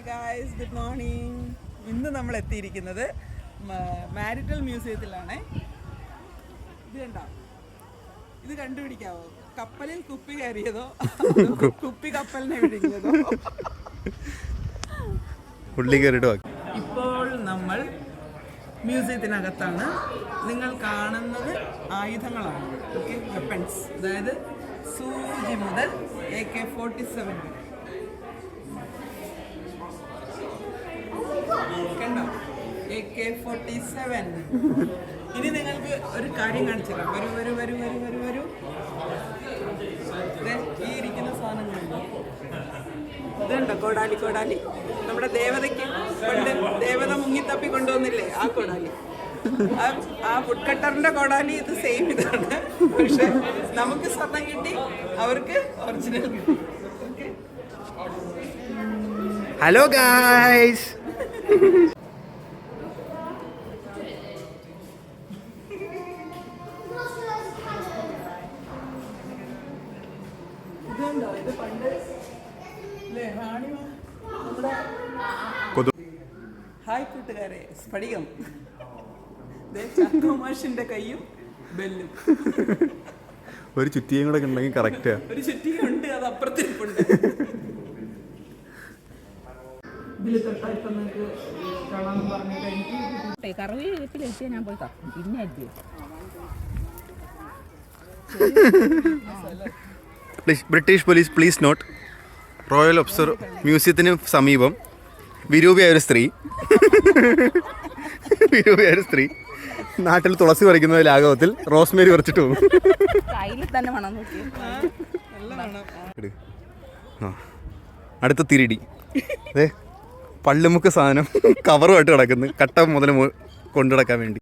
Hi guys, good morning. ഇന്ന് നമ്മൾ എത്തിയിരിക്കുന്നത് മാരിറ്റൽ മ്യൂസിയത്തിലാണ്. ഇത് കണ്ടോ? ഇത് കണ്ടുപിടിക്കാവോ? കപ്പലിൽ കുപ്പി കയറിയതോ കുപ്പി കപ്പലിനെ വിഴുങ്ങിയതോ? ഇപ്പോൾ നമ്മൾ മ്യൂസിയത്തിനകത്താണ്. നിങ്ങൾ കാണുന്നത് ആയുധങ്ങളാണ്, ഓക്കെ, വെപ്പൺസ്. അതായത് സൂചി മുതൽ AK-47 വരെ. കണ്ടോ? AK-47. ഇനി നിങ്ങൾക്ക് ഒരു കാര്യം കാണിച്ചു തരാം. വരൂ. ഈ ഇരിക്കുന്ന സാധനങ്ങളുണ്ട്. ഇതുണ്ടോ? കോടാലി. നമ്മുടെ ദേവതയ്ക്ക് ദേവത മുങ്ങിത്തപ്പി കൊണ്ടുവന്നില്ലേ ആ കോടാലി. ആ വുഡ് കട്ടറിന്റെ കോടാലി ഇത് സെയിം ഇതാണ്. പക്ഷെ നമുക്ക് സ്വർണം കിട്ടി, അവർക്ക് ഒറിജിനൽ കിട്ടി. ഹലോ ഗായ്സ്, ഇതുണ്ടോ? ഇത് പണ്ട് റാണി നമ്മുടെ. ഹായ് കൂട്ടുകാരെ, സ്ഫടികം. ചാക്കോമാഷിന്റെ കയ്യും ബെല്ലും. ഒരു ചുറ്റിയും കൂടെ ഉണ്ടെങ്കിൽ കറക്റ്റാ. ഒരു ചുറ്റിയുണ്ട്, അത് അപ്പുറത്തിരിപ്പുണ്ട്. ഇതിൽ തൊട്ടാ ഇപ്പൊ നിങ്ങൾക്ക് കാണാമെന്ന് പറഞ്ഞിട്ട് എനിക്ക് കറിവേപ്പിലെത്തിയാൽ ഞാൻ പോയി പിന്നെ British police please note. Royal observe മ്യൂസിയത്തിന് സമീപം വിരൂപിയായ ഒരു സ്ത്രീ നാട്ടിൽ തുളസി പറിക്കുന്ന ലാഘവത്തിൽ റോസ്മേരി പറിച്ചിട്ട് പോകും. അടുത്ത തിരിടി. അതെ, പള്ളിമുക്ക് സാധനം കവറുമായിട്ട് കിടക്കുന്നു, കട്ട മുതൽ കൊണ്ടു നടക്കാൻ വേണ്ടി.